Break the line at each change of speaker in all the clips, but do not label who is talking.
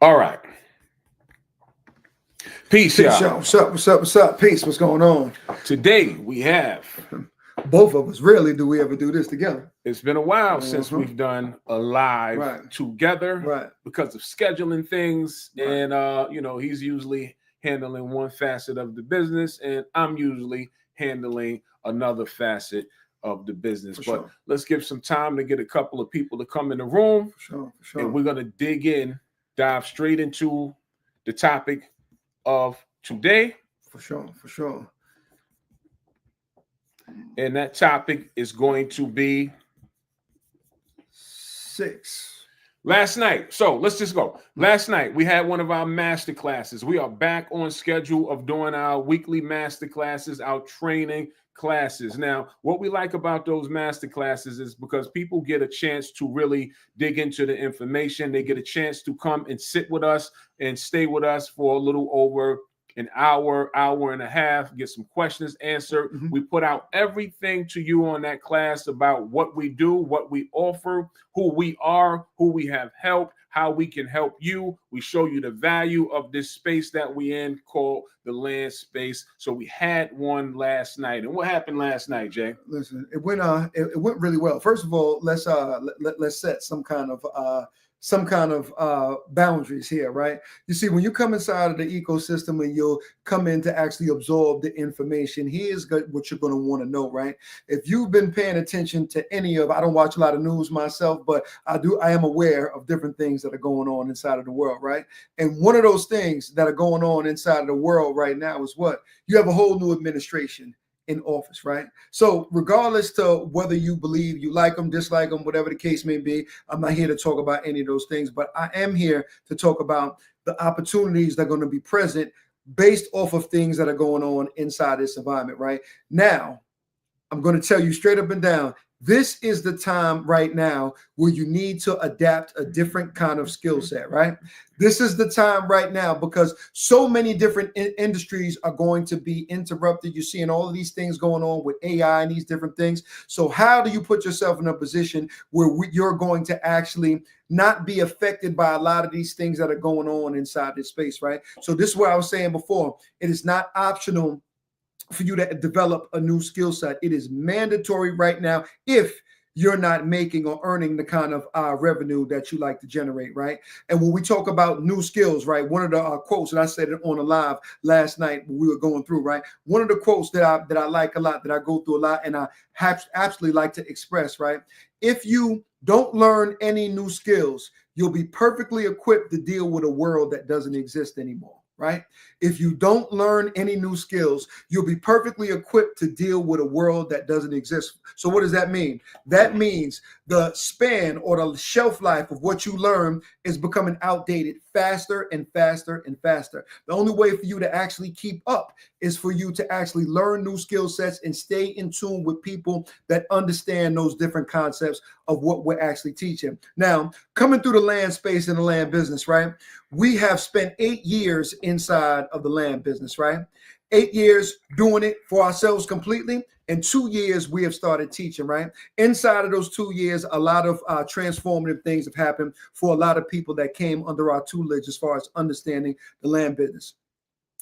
All right. Peace,
Peace,
y'all.
y'all. What's up? What's up? What's up? Peace. What's going on?
Today we have,
Both of us. Rarely do we ever do this together.
it's been a while since
Uh-huh.
we've done a live
Right.
together
Right.
because of scheduling things.
Right.
And, he's usually handling one facet of the business, and I'm usually handling another facet of the business.
For
But
sure.
let's give some time to get a couple of people to come in the room,
For sure. For
and
sure.
we're going to dive straight into the topic of today.
For sure. For sure.
And that topic is going to be
Six.
last night. So let's just go. Last night we had one of our master classes. We are back on schedule of doing our weekly master classes, our training classes. Now, what we like about those master classes is because people get a chance to really dig into the information. They get a chance to come and sit with us and stay with us for a little over an hour and a half, get some questions answered.
Mhm.
We put out everything to you on that class about what we do, what we offer, who we are, who we have helped, how we can help you. We show you the value of this space that we in called the land space. So we had one last night. And what happened last night, Jay?
Listen, it went really well. First of all, let's set some kind of boundaries here, right? You see, when you come inside of the ecosystem and you'll come in to actually absorb the information, here's what you're going to want to know, right? If you've been paying attention to any of, I don't watch a lot of news myself, but I am aware of different things that are going on inside of the world, right? And one of those things that are going on inside of the world right now is what? You have a whole new administration in office, right? So regardless to whether you believe you like them, dislike them, whatever the case may be, I'm not here to talk about any of those things, but I am here to talk about the opportunities that are going to be present based off of things that are going on inside this environment, right? Now, I'm going to tell you straight up and down, this is the time right now where you need to adapt a different kind of skill set, right? This is the time right now because so many different industries are going to be interrupted. You're seeing all of these things going on with AI and these different things. So how do you put yourself in a position where you're going to actually not be affected by a lot of these things that are going on inside this space, right? So this is what I was saying before. It is not optional for you to develop a new skill set. It is mandatory right now if you're not making or earning the kind of revenue that you like to generate, right? And when we talk about new skills, right, one of the quotes, and I said it on a live last night when we were going through, right, one of the quotes that I like a lot, that I go through a lot, and I absolutely like to express, right? If you don't learn any new skills, you'll be perfectly equipped to deal with a world that doesn't exist anymore. Right? If you don't learn any new skills, you'll be perfectly equipped to deal with a world that doesn't exist. So what does that mean? That means the span or the shelf life of what you learn is becoming outdated faster and faster and faster. The only way for you to actually keep up is for you to actually learn new skill sets and stay in tune with people that understand those different concepts of what we're actually teaching. Now, coming through the land space and the land business, right? We have spent 8 years inside of the land business, right? 8 years doing it for ourselves completely. And 2 years we have started teaching, right? Inside of those 2 years, a lot of transformative things have happened for a lot of people that came under our tutelage as far as understanding the land business.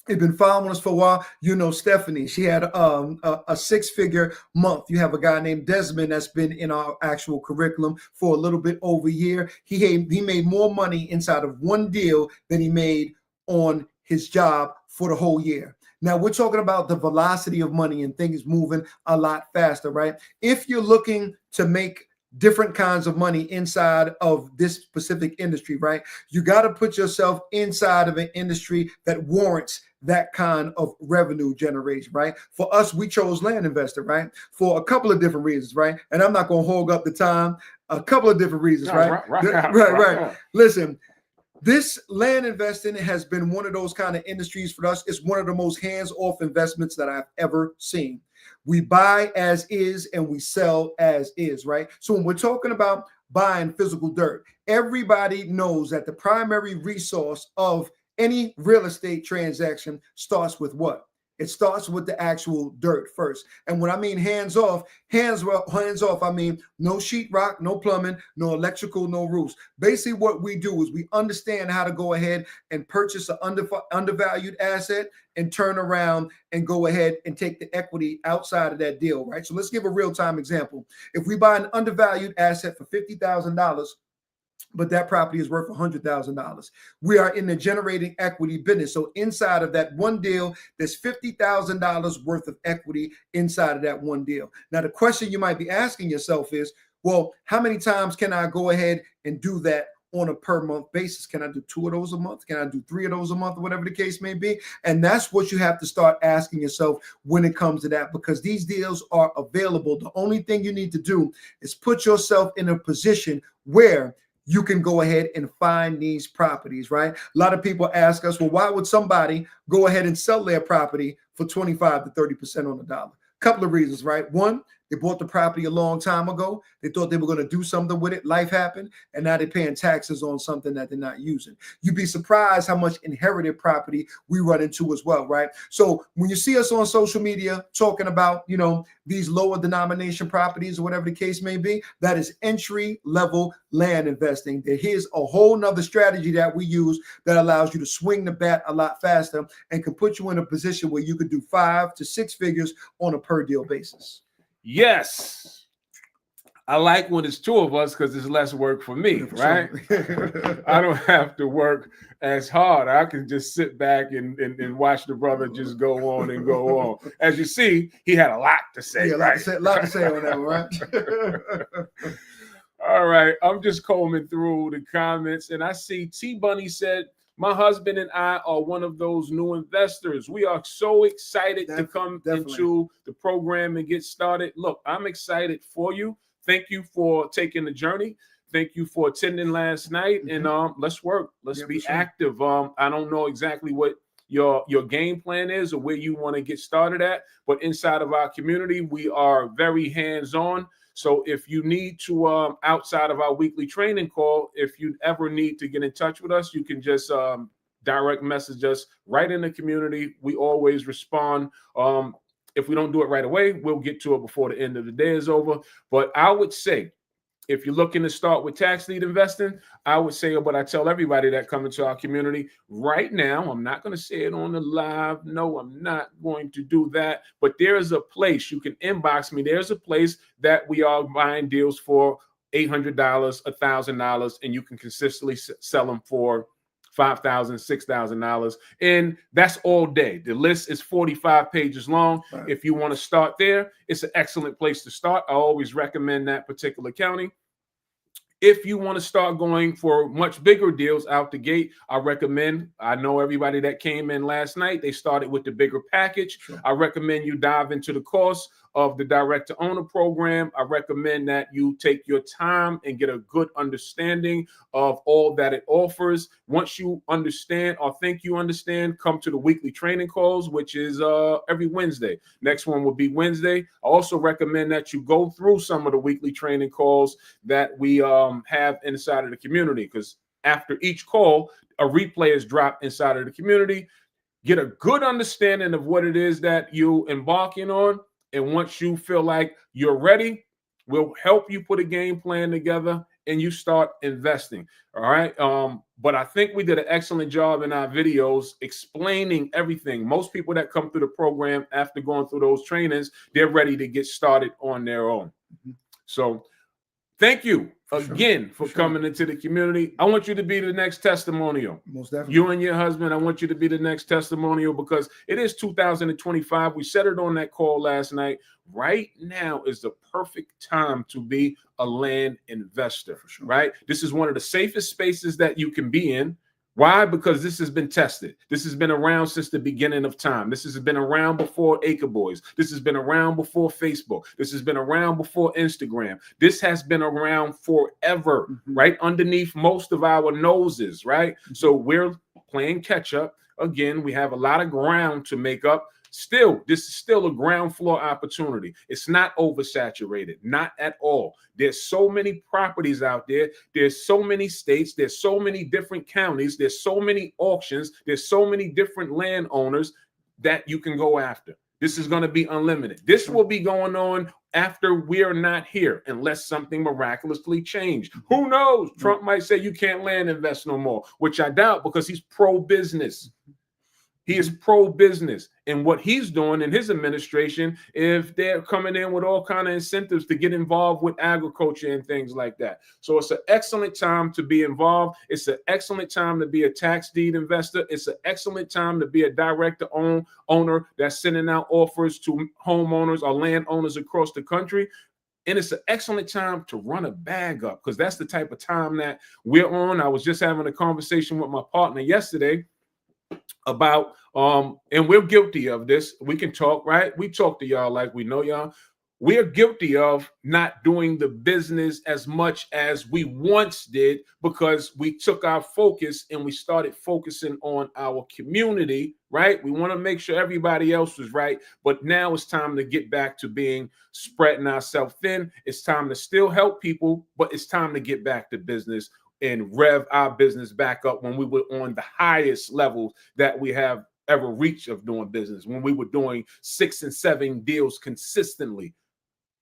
You've been following us for a while. You know Stephanie. She had a six-figure month. You have a guy named Desmond that's been in our actual curriculum for a little bit over a year. He made more money inside of one deal than he made on his job for the whole year. Now, we're talking about the velocity of money and things moving a lot faster, right? If you're looking to make different kinds of money inside of this specific industry, right? You got to put yourself inside of an industry that warrants that kind of revenue generation, right? For us, we chose land investor, right? For a couple of different reasons, right? And I'm not going to hog up the time. A couple of different reasons, right? Right. Listen, this land investing has been one of those kind of industries for us. It's one of the most hands-off investments that I've ever seen. We buy as is and we sell as is, right? So when we're talking about buying physical dirt, everybody knows that the primary resource of any real estate transaction starts with what? It starts with the actual dirt first. And when I mean hands off, I mean no sheetrock, no plumbing, no electrical, no roofs. Basically, what we do is we understand how to go ahead and purchase an undervalued asset and turn around and go ahead and take the equity outside of that deal, right? So let's give a real-time example. If we buy an undervalued asset for $50,000, but that property is worth $100,000. We are in the generating equity business. So inside of that one deal, there's $50,000 worth of equity inside of that one deal. Now, the question you might be asking yourself is, well, how many times can I go ahead and do that on a per month basis? Can I do 2 of those a month? Can I do 3 of those a month? Whatever the case may be. And that's what you have to start asking yourself when it comes to that, because these deals are available. The only thing you need to do is put yourself in a position where you can go ahead and find these properties, right? A lot of people ask us, well, why would somebody go ahead and sell their property for 25 to 30% on the dollar? Couple of reasons, right? One, they bought the property a long time ago. They thought they were going to do something with it. Life happened, and now they're paying taxes on something that they're not using. You'd be surprised how much inherited property we run into as well, right? So when you see us on social media talking about, these lower denomination properties or whatever the case may be, that is entry level land investing. Here's a whole nother strategy that we use that allows you to swing the bat a lot faster and can put you in a position where you could do 5 to 6 figures on a per deal basis.
Yes. I like when it's 2 of us because it's less work for me, right?
Sure.
I don't have to work as hard. I can just sit back and watch the brother just go on and go on. As you see, he had a lot to say,
yeah,
right?
A lot to say on that one, right?
All right. I'm just combing through the comments, and I see T Bunny said, my husband and I are one of those new investors. We are so excited to come into the program and get started. Look, I'm excited for you. Thank you for taking the journey. Thank you for attending last night. And let's work. Let's be active. I don't know exactly what your game plan is or where you want to get started at, but inside of our community, we are very hands-on. So if you need to, outside of our weekly training call, if you ever need to get in touch with us, you can just direct message us right in the community. We always respond. If we don't do it right away, we'll get to it before the end of the day is over. But I would say, if you're looking to start with tax lead investing, I would say what I tell everybody that come into our community right now. I'm not going to say it on the live. No, I'm not going to do that. But there's a place you can inbox me. There's a place that we are buying deals for $800, $1,000, and you can consistently sell them for $5,000, $6,000. And that's all day. The list is 45 pages long. Right. If you want to start there, it's an excellent place to start. I always recommend that particular county. If you want to start going for much bigger deals out the gate, I know everybody that came in last night, they started with the bigger package. Sure. I recommend you dive into the course of the direct to owner program. I recommend that you take your time and get a good understanding of all that it offers. Once you understand or think you understand, come to the weekly training calls, which is every Wednesday. Next one will be Wednesday. I also recommend that you go through some of the weekly training calls that we have inside of the community, because after each call, a replay is dropped inside of the community. Get a good understanding of what it is that you embarking on. And once you feel like you're ready, we'll help you put a game plan together and you start investing. All right. But I think we did an excellent job in our videos explaining everything. Most people that come through the program after going through those trainings, they're ready to get started on their own. So thank you again for coming into the community. I want you to be the next testimonial.
Most definitely.
You and your husband, I want you to be the next testimonial, because it is 2025. We said it on that call last night. Right now is the perfect time to be a land investor, right? This is one of the safest spaces that you can be in. Why? Because this has been tested. This has been around since the beginning of time. This has been around before Acre Boys. This has been around before Facebook. This has been around before Instagram. This has been around forever, right? Underneath most of our noses, right? So we're playing catch up. Again, we have a lot of ground to make up. Still, this is still a ground floor opportunity. It's not oversaturated, not at all. There's so many properties out there. There's so many states. There's so many different counties. There's so many auctions. There's so many different landowners. that you can go after. This is going to be unlimited. This will be going on after we're not here, unless something miraculously changed. Who knows? Trump might say you can't land invest no more, which I doubt, because he's pro-business. He is pro-business, and what he's doing in his administration, if they're coming in with all kind of incentives to get involved with agriculture and things like that. So it's an excellent time to be involved. It's an excellent time to be a tax deed investor. It's an excellent time to be a director owner that's sending out offers to homeowners or landowners across the country. And it's an excellent time to run a bag up, because that's the type of time that we're on. I was just having a conversation with my partner yesterday about and we're guilty of this. We can talk, right? We talk to y'all like we know y'all. We're guilty of not doing the business as much as we once did, because we took our focus and we started focusing on our community, right? We want to make sure everybody else was right, but now it's time to get back to being spreading ourselves thin. It's time to still help people, but it's time to get back to business and rev our business back up when we were on the highest levels that we have ever reached of doing business, when we were doing 6 and 7 deals consistently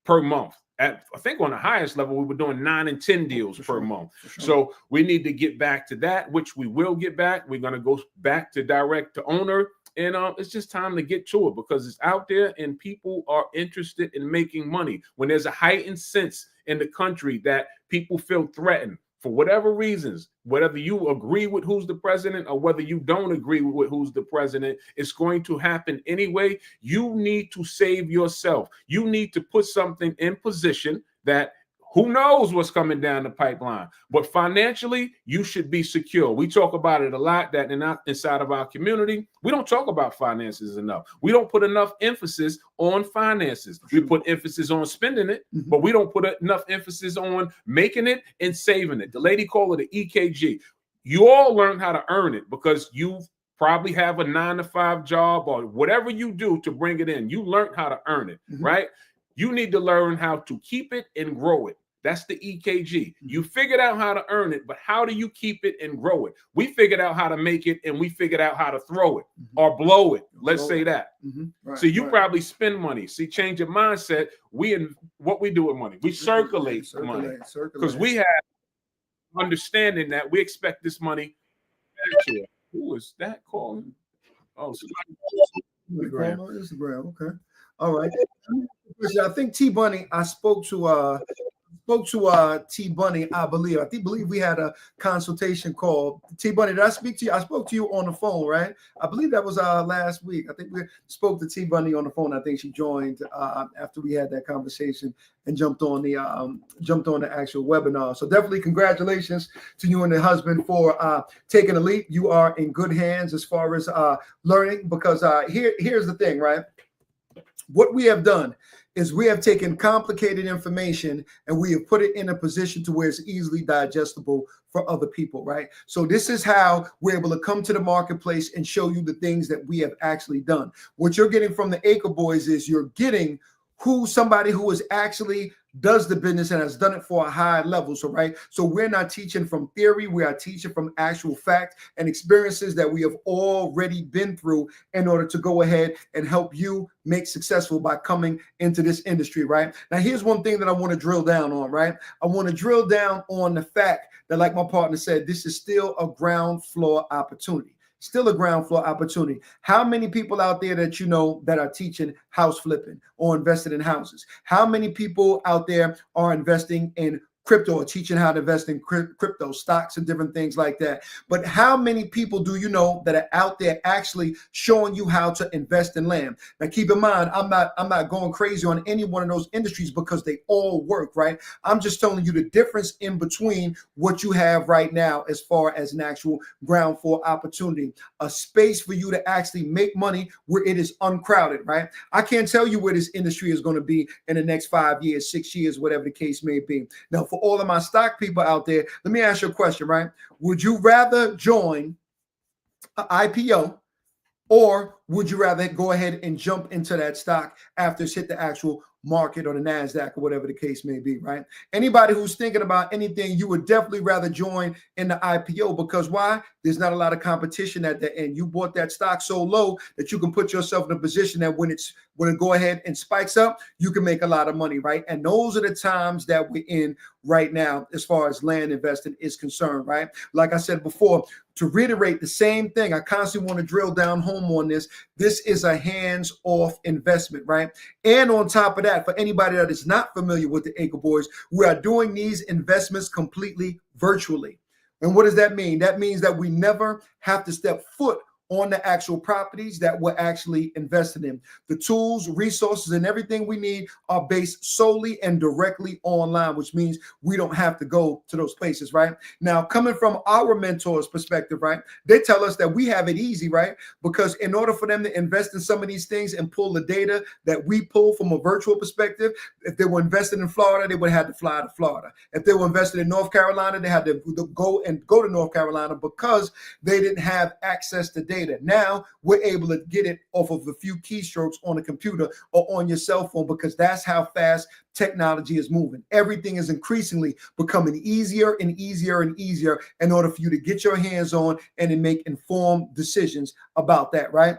per month. I think on the highest level, we were doing 9 and 10 deals per month. So we need to get back to that, which we will get back. We're going to go back to direct to owner. And it's just time to get to it, because it's out there and people are interested in making money. When there's a heightened sense in the country that people feel threatened, for whatever reasons, whether you agree with who's the president or whether you don't agree with who's the president, it's going to happen anyway. You need to save yourself. You need to put something in position that who knows what's coming down the pipeline. But financially, you should be secure. We talk about it a lot, that inside of our community, we don't talk about finances enough. We don't put enough emphasis on finances. We put emphasis on spending it, but we don't put enough emphasis on making it and saving it. The lady called it an EKG. You all learn how to earn it because you probably have a 9-to-5 job or whatever you do to bring it in. You learned how to earn it, right? You need to learn how to keep it and grow it. That's the EKG. You figured out how to earn it, but how do you keep it and grow it? We figured out how to make it, and we figured out how to throw it or blow it. Let's say that.
Right,
so you probably spend money. See, change your mindset. What we do with money, we circulate money, because we have understanding that we expect this money back to us. Who is that calling? Oh,
Instagram. Okay. All right. I think T Bunny, I spoke to T Bunny, I believe we had a consultation call. T Bunny, did I speak to you? I spoke to you on the phone, right? I believe that was last week. I think we spoke to T Bunny on the phone. I think she joined after we had that conversation and jumped on the actual webinar. So definitely congratulations to you and the husband for taking a leap. You are in good hands as far as learning, because here's the thing, right? What we have done is we have taken complicated information and we have put it in a position to where it's easily digestible for other people, right? So this is how we're able to come to the marketplace and show you the things that we have actually done. What you're getting from the Acre Boys is you're getting somebody who is actually does the business and has done it for a high level. So, right. So we're not teaching from theory. We are teaching from actual fact and experiences that we have already been through in order to go ahead and help you make successful by coming into this industry. Right now, here's one thing that I want to drill down on. Right. I want to drill down on the fact that, like my partner said, this is still a ground floor opportunity. Still a ground floor opportunity. How many people out there that you know that are teaching house flipping or invested in houses? How many people out there are investing in crypto or teaching how to invest in crypto stocks and different things like that? But how many people do you know that are out there actually showing you how to invest in land? Now, keep in mind, I'm not going crazy on any one of those industries because they all work, right? I'm just telling you the difference in between what you have right now as far as an actual ground floor opportunity, a space for you to actually make money where it is uncrowded, right? I can't tell you where this industry is going to be in the next 5 years, 6 years, whatever the case may be. Now, for all of my stock people out there, let me ask you a question, right? Would you rather join an IPO, or would you rather go ahead and jump into that stock after it's hit the actual market or the NASDAQ or whatever the case may be, right? Anybody who's thinking about anything, you would definitely rather join in the IPO, because why? There's not a lot of competition at the end. You bought that stock so low that you can put yourself in a position that when it go ahead and spikes up, you can make a lot of money, right? And those are the times that we're in right now as far as land investing is concerned, right? Like I said before, to reiterate the same thing, I constantly want to drill down home on this. This is a hands-off investment, right? And on top of that, for anybody that is not familiar with the Acre Boys, we are doing these investments completely virtually. And what does that mean? That means that we never have to step foot on the actual properties that we're actually invested in. The tools, resources, and everything we need are based solely and directly online, which means we don't have to go to those places, right? Now, coming from our mentors' perspective, right, they tell us that we have it easy, right? Because in order for them to invest in some of these things and pull the data that we pull from a virtual perspective, if they were invested in Florida, they would have to fly to Florida. If they were invested in North Carolina, they had to go to North Carolina because they didn't have access to data. Now we're able to get it off of a few keystrokes on a computer or on your cell phone, because that's how fast technology is moving. Everything is increasingly becoming easier and easier and easier in order for you to get your hands on and to make informed decisions about that, right?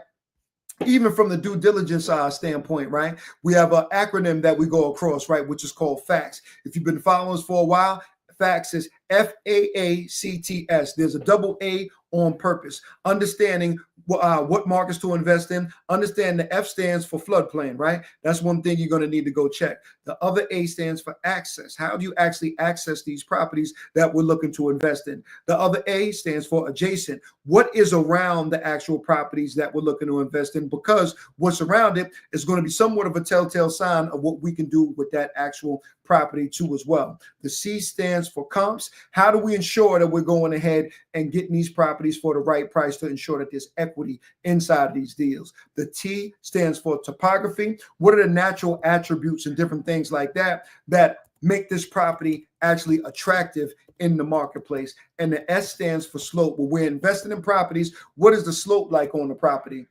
Even from the due diligence standpoint, right? We have an acronym that we go across, right, which is called FACTS. If you've been following us for a while, FACTS is FAACTS. There's a double A on purpose. Understanding what markets to invest in. Understand the F stands for floodplain, right? That's one thing you're going to need to go check. The other A stands for access. How do you actually access these properties that we're looking to invest in? The other A stands for adjacent. What is around the actual properties that we're looking to invest in? Because what's around it is going to be somewhat of a telltale sign of what we can do with that actual property too as well. The C stands for comps. How do we ensure that we're going ahead and getting these properties for the right price to ensure that there's equity inside these deals? The T stands for topography. What are the natural attributes and different things like that that make this property actually attractive in the marketplace? And the S stands for slope. When we're investing in properties, what is the slope like on the property?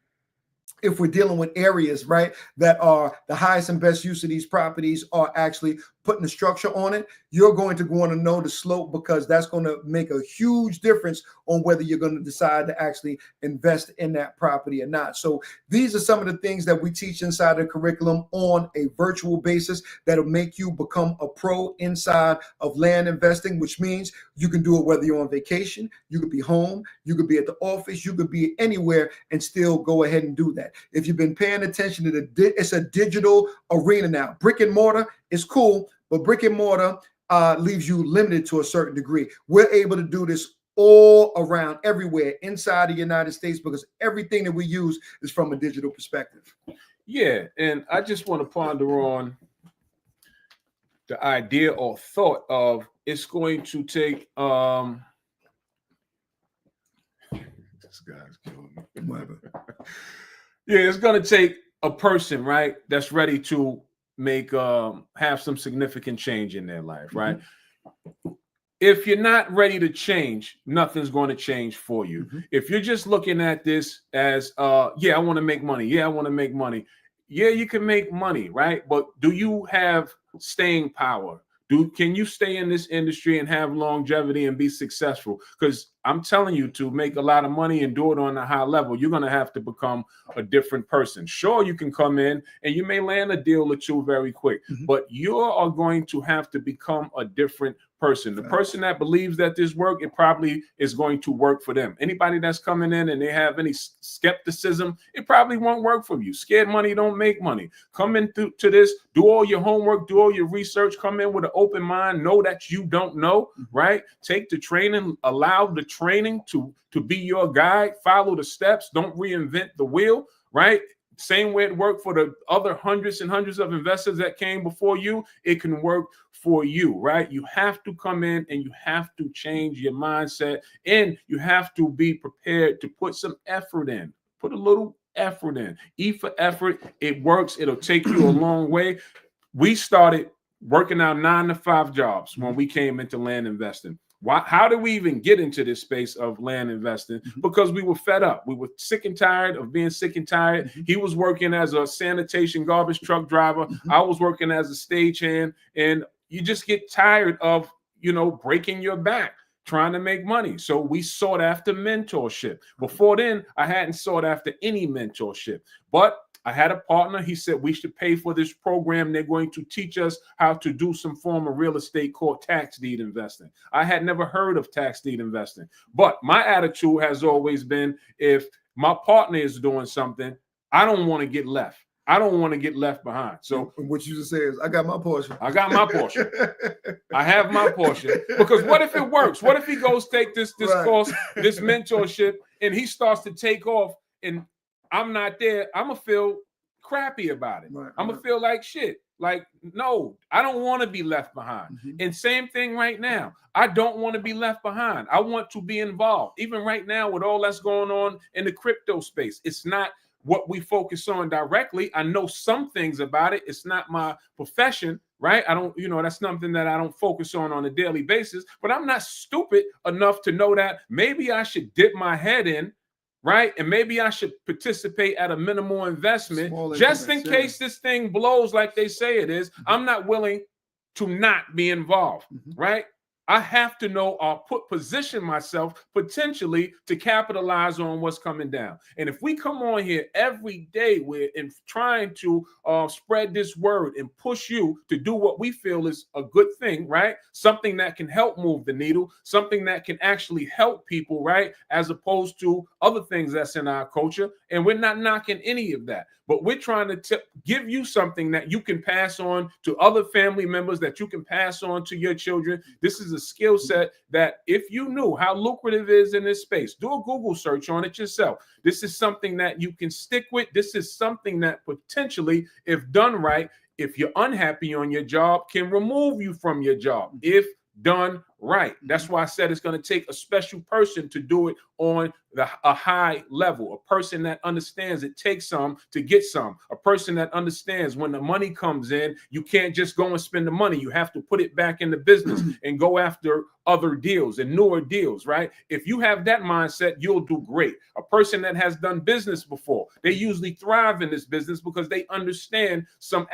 If we're dealing with areas, right, that are the highest and best use of these properties are actually putting the structure on it, you're going to want to know the slope, because that's going to make a huge difference on whether you're going to decide to actually invest in that property or not. So these are some of the things that we teach inside the curriculum on a virtual basis that'll make you become a pro inside of land investing, which means you can do it whether you're on vacation, you could be home, you could be at the office, you could be anywhere and still go ahead and do that. If you've been paying attention to it's a digital arena now. Brick and mortar is cool, but brick and mortar leaves you limited to a certain degree. We're able to do this all around, everywhere inside the United States, because everything that we use is from a digital perspective.
Yeah, and I just want to ponder on the idea or thought of it's going to take this guy's killing me. Yeah, it's going to take a person, right, that's ready to make have some significant change in their life, right? Mm-hmm. If you're not ready to change, nothing's going to change for you. Mm-hmm. If you're just looking at this as yeah, I want to make money. Yeah, I want to make money. Yeah, you can make money, right? But do you have staying power? Can you stay in this industry and have longevity and be successful? Because I'm telling you, to make a lot of money and do it on a high level, you're going to have to become a different person. Sure, you can come in and you may land a deal or two very quick, but you are going to have to become a different person. The person that believes that this work, it probably is going to work for them. Anybody that's coming in and they have any skepticism, it probably won't work for you. Scared money don't make money. Come in to this, do all your homework, do all your research, come in with an open mind, know that you don't know, right? Take the training, allow the training to be your guide, follow the steps, don't reinvent the wheel, right? Same way it worked for the other hundreds and hundreds of investors that came before you, it can work for you, right? You have to come in and you have to change your mindset, and you have to be prepared to put some effort in. Put a little effort in. E for effort. It works. It'll take you a long way. We started working our 9-to-5 jobs when we came into land investing. How did we even get into this space of land investing? Because we were fed up. We were sick and tired of being sick and tired. He was working as a sanitation garbage truck driver. I was working as a stagehand. And you just get tired of, breaking your back. trying to make money. So we sought after mentorship. Before then, I hadn't sought after any mentorship, but I had a partner. He said we should pay for this program. They're going to teach us how to do some form of real estate called tax deed investing. I had never heard of tax deed investing, but my attitude has always been, if my partner is doing something, I don't want to get left. I don't want to get left behind. So
what you just said is, I got my portion.
I got my portion. I have my portion. Because what if it works? What if he goes take this course, this mentorship, and he starts to take off and I'm not there? I'm going to feel crappy about it. I'm going to feel like shit. Like, no, I don't want to be left behind. And same thing right now. I don't want to be left behind. I want to be involved. Even right now with all that's going on in the crypto space, it's not what we focus on directly. I know some things about it. It's not my profession, right? I don't, that's something that I don't focus on a daily basis, but I'm not stupid enough to know that maybe I should dip my head in, right? And maybe I should participate at a minimal investment just in case this thing blows like they say it is. I'm not willing to not be involved, right? I have to know or position myself potentially to capitalize on what's coming down. And if we come on here every day, we're trying to spread this word and push you to do what we feel is a good thing, right? Something that can help move the needle, something that can actually help people, right? As opposed to other things that's in our culture. And we're not knocking any of that, but we're trying to give you something that you can pass on to other family members, that you can pass on to your children. This is a skill set that if you knew how lucrative it is in this space, do a Google search on it yourself. This is something that you can stick with. This is something that potentially, if done right, if you're unhappy on your job, can remove you from your job if done right. That's why I said it's going to take a special person to do it on a high level, a person that understands it takes some to get some, a person that understands when the money comes in, you can't just go and spend the money. You have to put it back in the business and go after other deals and newer deals, right? If you have that mindset, you'll do great. A person that has done business before, they usually thrive in this business because they understand some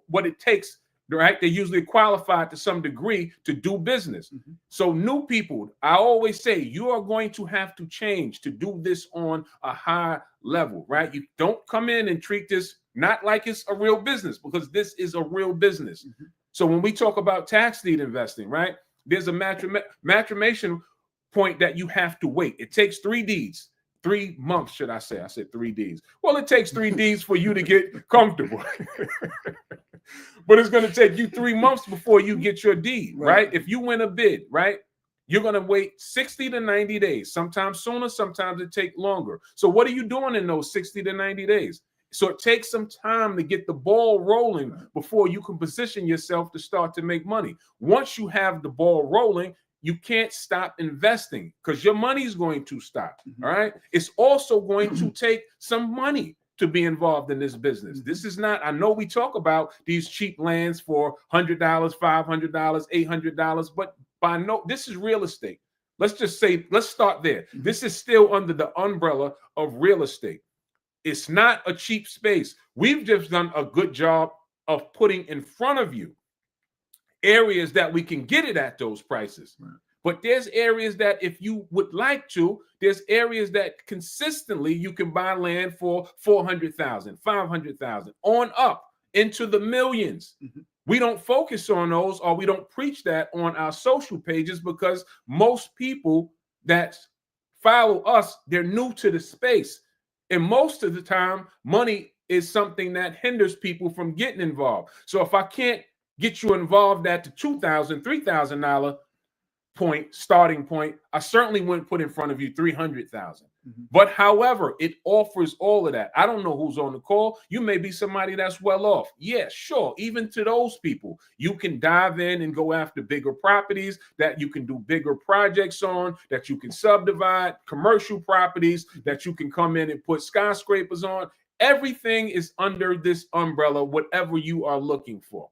what it takes, right? They're usually qualified to some degree to do business. So new people, I always say, you are going to have to change to do this on a high level, right? You don't come in and treat this not like it's a real business, because this is a real business. So when we talk about tax deed investing, right, there's a maturation point that you have to wait. It takes 3 deeds. 3 months, should I say? I said 3 Ds. Well, it takes 3 Ds for you to get comfortable. But it's going to take you 3 months before you get your deed, right? If you win a bid, right, you're going to wait 60 to 90 days. Sometimes sooner, sometimes it takes longer. So what are you doing in those 60 to 90 days? So it takes some time to get the ball rolling before you can position yourself to start to make money. Once you have the ball rolling, you can't stop investing because your money's going to stop, all right? It's also going to take some money to be involved in this business. This is not, I know we talk about these cheap lands for $100, $500, $800, but this is real estate. Let's just say, let's start there. This is still under the umbrella of real estate. It's not a cheap space. We've just done a good job of putting in front of you areas that we can get it at those prices. But there's areas that if you would like to, there's areas that consistently you can buy land for $400,000, $500,000 on up into the millions. We don't focus on those, or we don't preach that on our social pages, because most people that follow us, they're new to the space. And most of the time, money is something that hinders people from getting involved. So if I can't get you involved at the $2,000, $3,000 starting point, I certainly wouldn't put in front of you $300,000. But however, it offers all of that. I don't know who's on the call. You may be somebody that's well off. Yeah, sure. Even to those people, you can dive in and go after bigger properties that you can do bigger projects on, that you can subdivide, commercial properties that you can come in and put skyscrapers on. Everything is under this umbrella, whatever you are looking for.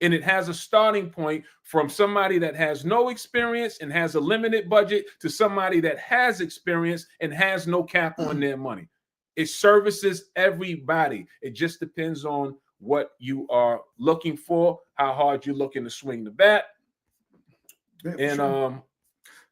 And it has a starting point from somebody that has no experience and has a limited budget to somebody that has experience and has no cap on their money. It services everybody. It just depends on what you are looking for, how hard you're looking to swing the bat.
Yeah, and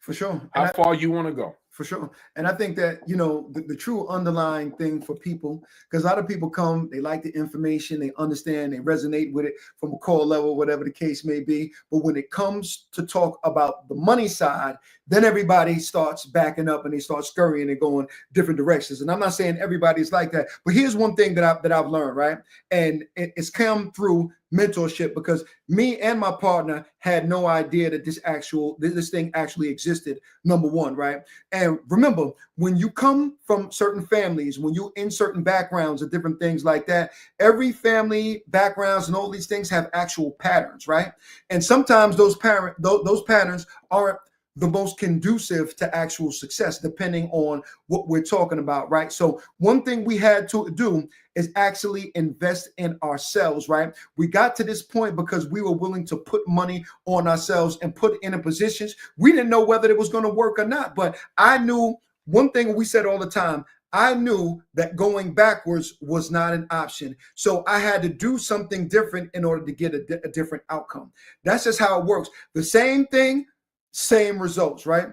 For sure.
how far you want to go.
For sure. And I think that, the true underlying thing for people, because a lot of people come, they like the information, they understand, they resonate with it from a core level, whatever the case may be. But when it comes to talk about the money side, then everybody starts backing up and they start scurrying and going different directions. And I'm not saying everybody's like that, but here's one thing that I've learned, right? And it's come through mentorship, because me and my partner had no idea that this thing actually existed, number one, right? And remember, when you come from certain families, when you're in certain backgrounds and different things like that, every family backgrounds and all these things have actual patterns, right? And sometimes those patterns aren't the most conducive to actual success, depending on what we're talking about, right? So one thing we had to do is actually invest in ourselves, right? We got to this point because we were willing to put money on ourselves and put in a positions. We didn't know whether it was going to work or not, but I knew one thing we said all the time. I knew that going backwards was not an option. So I had to do something different in order to get a different outcome. That's just how it works. The same thing, same results, right?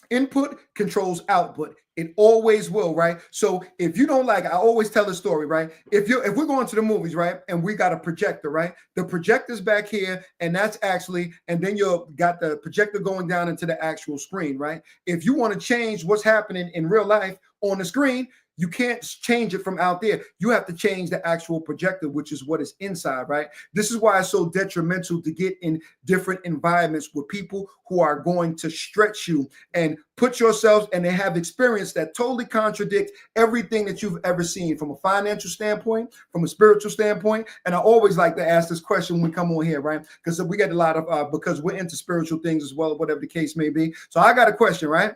Input controls output. It always will, right? So if you don't I always tell a story, right? If we're going to the movies, right, and we got a projector, right? The projector's back here, and that's actually, and then you got the projector going down into the actual screen, right? If you want to change what's happening in real life on the screen, you can't change it from out there. You have to change the actual projector, which is what is inside, right? This is why it's so detrimental to get in different environments with people who are going to stretch you and put yourselves, and they have experience that totally contradict everything that you've ever seen from a financial standpoint, from a spiritual standpoint. And I always like to ask this question when we come on here, right? Because we get a lot of, because we're into spiritual things as well, whatever the case may be. So I got a question, right?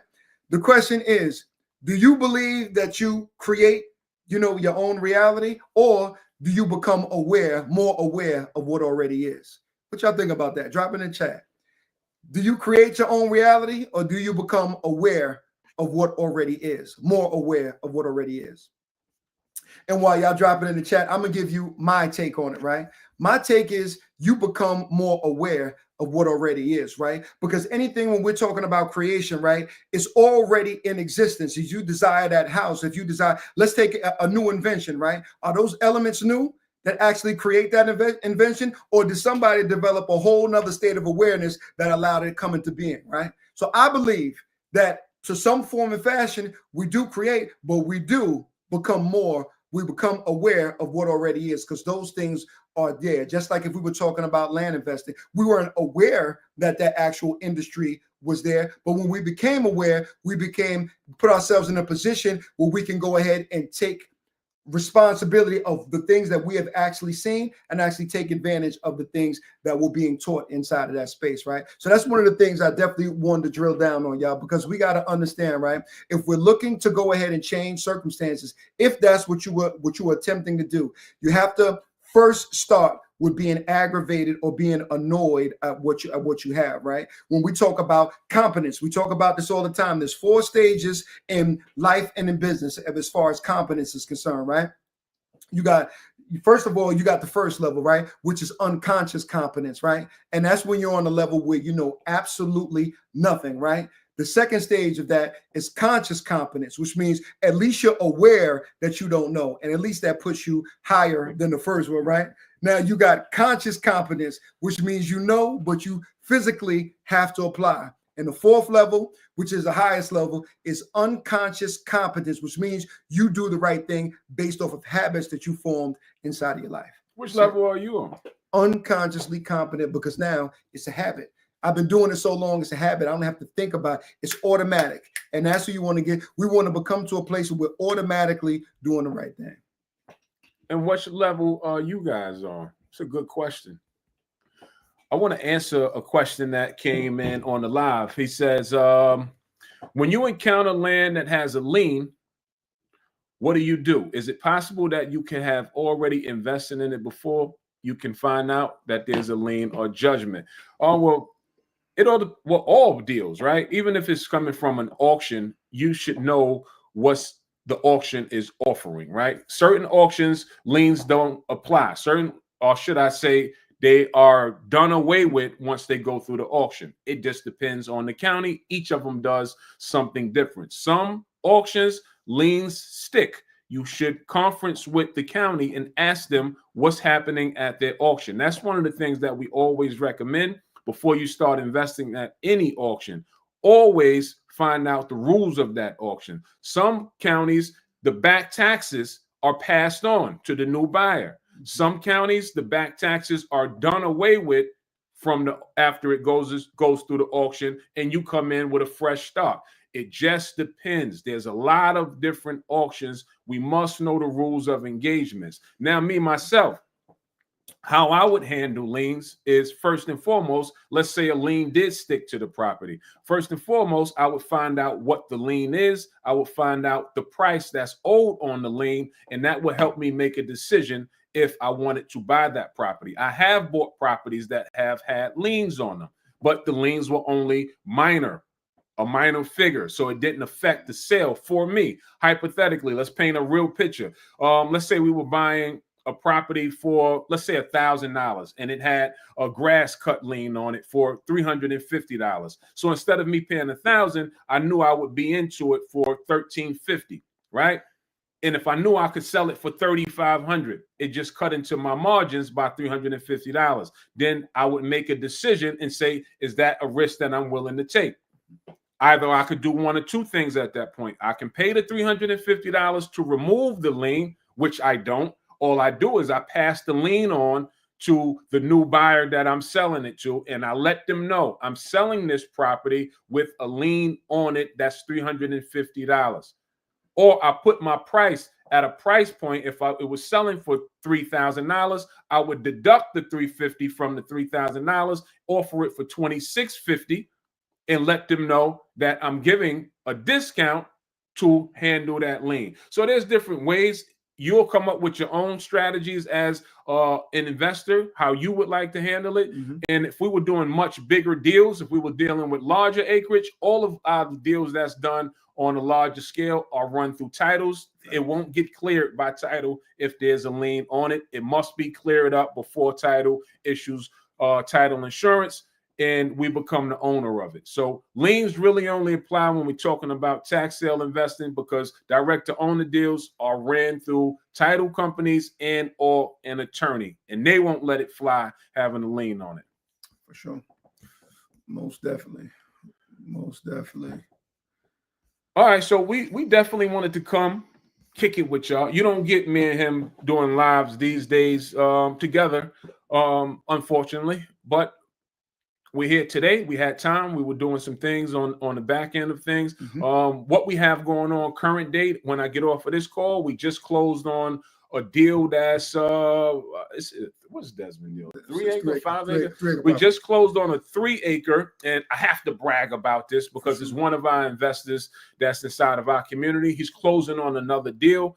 The question is, do you believe that you create, your own reality, or do you become more aware of what already is? What y'all think about that? Drop it in the chat. Do you create your own reality, or do you become aware of what already is, more aware of what already is? And while y'all drop it in the chat, I'm going to give you my take on it, right? My take is you become more aware of what already is, right? Because anything when we're talking about creation, right, it's already in existence. If you desire that house, if you desire, let's take a new invention, right? Are those elements new that actually create that invention? Or did somebody develop a whole nother state of awareness that allowed it to come into being, right? So I believe that to some form and fashion, we do create, but we do become aware of what already is, because those things are there. Just like if we were talking about land investing, we weren't aware that actual industry was there. But when we became aware, put ourselves in a position where we can go ahead and take responsibility of the things that we have actually seen and actually take advantage of the things that were being taught inside of that space, right? So that's one of the things I definitely wanted to drill down on, y'all, because we got to understand, right? If we're looking to go ahead and change circumstances, if that's what you were attempting to do, you have to first start with being aggravated or being annoyed at what you have, right? When we talk about competence, we talk about this all the time. There's 4 stages in life and in business as far as competence is concerned, right? First of all, you got the first level, right? Which is unconscious competence, right? And that's when you're on the level where you know absolutely nothing, right? The second stage of that is conscious competence, which means at least you're aware that you don't know. And at least that puts you higher than the first one, right? Now you got conscious competence, which means you know, but you physically have to apply. And the fourth level, which is the highest level, is unconscious competence, which means you do the right thing based off of habits that you formed inside of your life.
Which level are you on?
Unconsciously competent, because now it's a habit. I've been doing it so long, it's a habit. I don't have to think about it. It's automatic. And that's what you want to get. We want to become to a place where we're automatically doing the right thing.
And what level are you guys on? It's a good question. I want to answer a question that came in on the live. He says, when you encounter land that has a lien, what do? Is it possible that you can have already invested in it before you can find out that there's a lien or judgment? Oh, well, all deals, right? Even if it's coming from an auction, you should know what's the auction is offering, right? Certain auctions, liens don't apply. Or should I say, they are done away with once they go through the auction. It just depends on the county. Each of them does something different. Some auctions, liens stick. You should conference with the county and ask them what's happening at their auction. That's one of the things that we always recommend before you start investing at any auction. Always find out the rules of that auction. Some counties, the back taxes are passed on to the new buyer. Some counties, the back taxes are done away with from the after it goes through the auction, and you come in with a fresh start. It just depends. There's a lot of different auctions. We must know the rules of engagements. Now, me, myself, how I would handle liens is first and foremost, let's say a lien did stick to the property. First and foremost, I would find out what the lien is. I would find out the price that's owed on the lien, and that would help me make a decision if I wanted to buy that property. I have bought properties that have had liens on them, but the liens were only a minor figure, so it didn't affect the sale for me. Hypothetically, let's paint a real picture. Let's say we were buying a property for, let's say, $1,000, and it had a grass cut lien on it for $350. So instead of me paying $1,000, I knew I would be into it for $1,350, right? And if I knew I could sell it for $3,500, it just cut into my margins by $350. Then I would make a decision and say, is that a risk that I'm willing to take? Either I could do one or two things at that point. I can pay the $350 to remove the lien, which I don't. All I do is I pass the lien on to the new buyer that I'm selling it to, and I let them know I'm selling this property with a lien on it that's $350. Or I put my price at a price point. If it was selling for $3,000, I would deduct the $350 from the $3,000, offer it for $2,650, and let them know that I'm giving a discount to handle that lien. So there's different ways. You'll come up with your own strategies as an investor, how you would like to handle it.
Mm-hmm.
And if we were doing much bigger deals, if we were dealing with larger acreage, all of our deals that's done on a larger scale are run through titles. It won't get cleared by title if there's a lien on it. It must be cleared up before title issues title insurance, and we become the owner of it. So liens really only apply when we're talking about tax sale investing, because direct to owner deals are ran through title companies and or an attorney, and they won't let it fly having a lien on it.
For sure. Most definitely. Most definitely.
All right, so we definitely wanted to come kick it with y'all. You don't get me and him doing lives these days together, unfortunately, but we're here today. We had time. We were doing some things on the back end of things.
Mm-hmm.
What we have going on current date, when I get off of this call, we just closed on a deal that's what's Desmond deal? 3 acre, 5 acre? We just closed on a 3 acre, and I have to brag about this because it's one of our investors that's inside of our community. He's closing on another deal.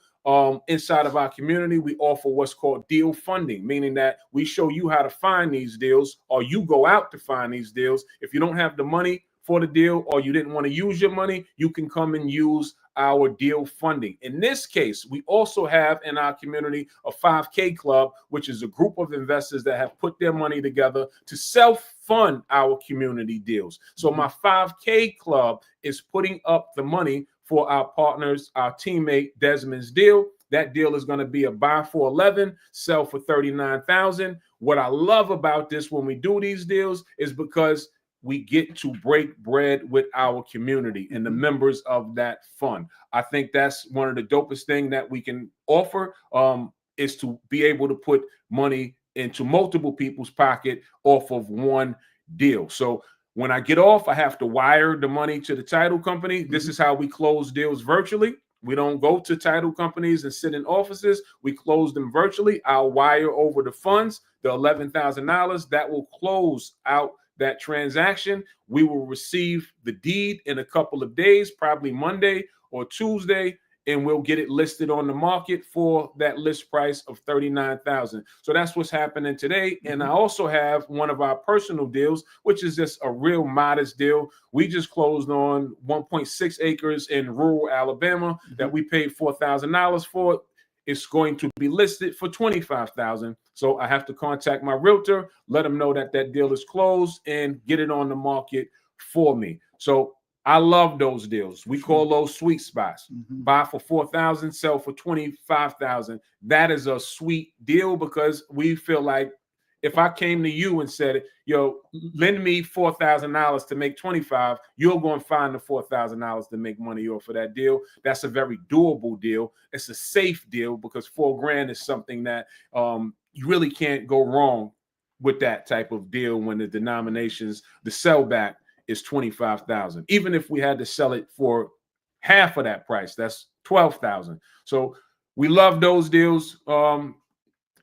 Inside of our community, we offer what's called deal funding, meaning that we show you how to find these deals, or you go out to find these deals. If you don't have the money for the deal, or you didn't want to use your money, you can come and use our deal funding. In this case, we also have in our community a 5K club, which is a group of investors that have put their money together to self-fund our community deals. So my 5K club is putting up the money for our partners, our teammate Desmond's deal. That deal is going to be a buy for 11, sell for 39,000. What I love about this when we do these deals is because we get to break bread with our community and the members of that fund. I think that's one of the dopest things that we can offer, is to be able to put money into multiple people's pocket off of one deal. So when I get off, I have to wire the money to the title company. This is how we close deals virtually. We don't go to title companies and sit in offices. We close them virtually. I'll wire over the funds, the $11,000 that will close out that transaction. We will receive the deed in a couple of days, probably Monday or Tuesday, and we'll get it listed on the market for that list price of $39,000. So that's what's happening today. And I also have one of our personal deals, which is just a real modest deal. We just closed on 1.6 acres in rural Alabama that we paid $4,000 for. it's going to be listed for $25,000. So I have to contact my realtor, let them know that that deal is closed, and get it on the market for me. So I love those deals. We call those sweet spots. Buy for $4,000, sell for $25,000. That is a sweet deal because we feel like if I came to you and said, yo, lend me $4,000 to make 25, you're going to find the $4,000 to make money off of that deal. That's a very doable deal. It's a safe deal because $4,000 is something that you really can't go wrong with that type of deal when the denominations, the sellback is 25,000. Even if we had to sell it for half of that price, that's 12,000. So we love those deals.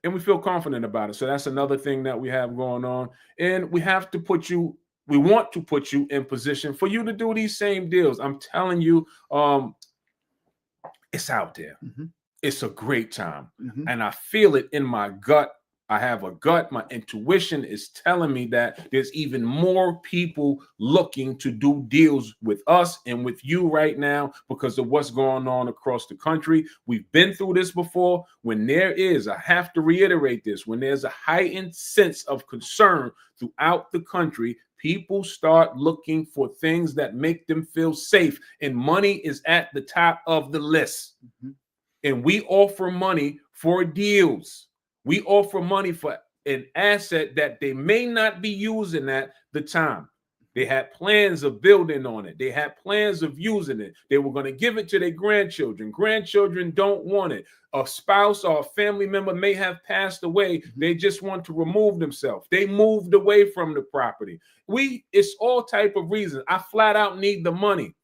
And we feel confident about it. So that's another thing that we have going on. And we want to put you in position for you to do these same deals. I'm telling you, it's out there. It's a great time. And I feel it in my gut. I have a gut. My intuition is telling me that there's even more people looking to do deals with us and with you right now because of what's going on across the country. We've been through this before. When there is, I have to reiterate this, when there's a heightened sense of concern throughout the country, people start looking for things that make them feel safe. And money is at the top of the list. And we offer money for deals. We offer money for an asset that they may not be using at the time. They had plans of building on it. They had plans of using it. They were going to give it to their grandchildren. Grandchildren don't want it. A spouse or a family member may have passed away. They just want to remove themselves. They moved away from the property. It's all type of reasons. I flat out need the money.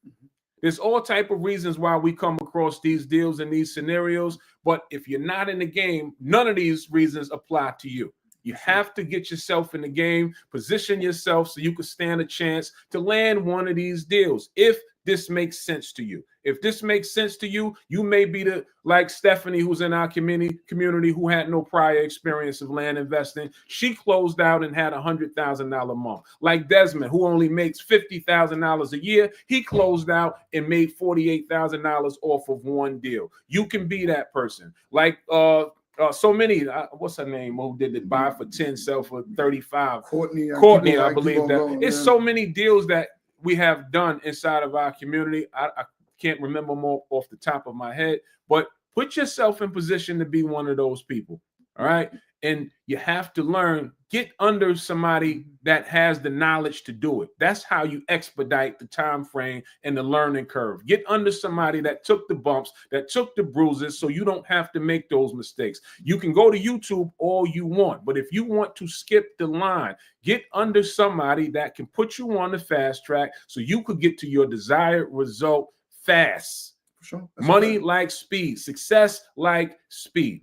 There's all type of reasons why we come across these deals and these scenarios. But if you're not in the game, none of these reasons apply to you. You have to get yourself in the game, position yourself so you can stand a chance to land one of these deals. If this makes sense to you. If this makes sense to you, you may be like Stephanie, who's in our community who had no prior experience of land investing. She closed out and had $100,000 month. Like Desmond, who only makes $50,000 a year, he closed out and made $48,000 off of one deal. You can be that person. Like so many, what's her name? Who did it? Buy for 10, sell for 35. Courtney, I believe that. It's so many deals that we have done inside of our community. I can't remember more off the top of my head, but put yourself in position to be one of those people. All right. And you have to learn, get under somebody that has the knowledge to do it. That's how you expedite the time frame and the learning curve. Get under somebody that took the bumps, that took the bruises, so you don't have to make those mistakes. You can go to YouTube all you want, but if you want to skip the line, get under somebody that can put you on the fast track so you could get to your desired result fast.
For sure.
Money like speed, success like speed.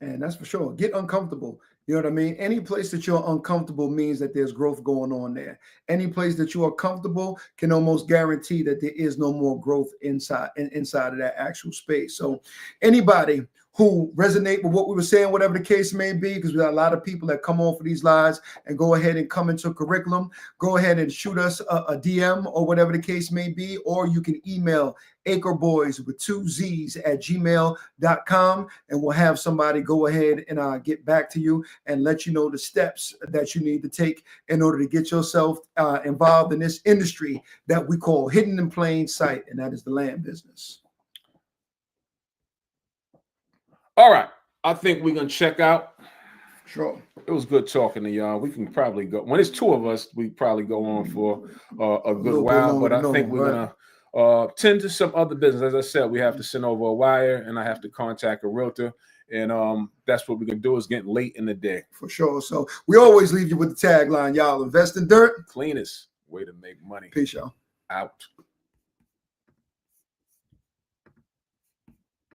And that's for sure. Get uncomfortable. You know what I mean? Any place that you're uncomfortable means that there's growth going on there. Any place that you are comfortable can almost guarantee that there is no more growth inside of that actual space. So anybody who resonate with what we were saying, whatever the case may be, because we got a lot of people that come on for these lives and go ahead and come into curriculum, go ahead and shoot us a DM or whatever the case may be, or you can email acreboys with 2 Z's at gmail.com, and we'll have somebody go ahead and get back to you and let you know the steps that you need to take in order to get yourself involved in this industry that we call hidden in plain sight, and that is the land business.
All right. I think we're going to check out.
Sure.
It was good talking to y'all. We can probably go. When it's 2 of us, we probably go on for a good while. But I think we're going to tend to some other business. As I said, we have to send over a wire and I have to contact a realtor. And that's what we're going to do. Is getting late in the day.
For sure. So we always leave you with the tagline, y'all invest in dirt.
Cleanest way to make money.
Peace, y'all.
Out.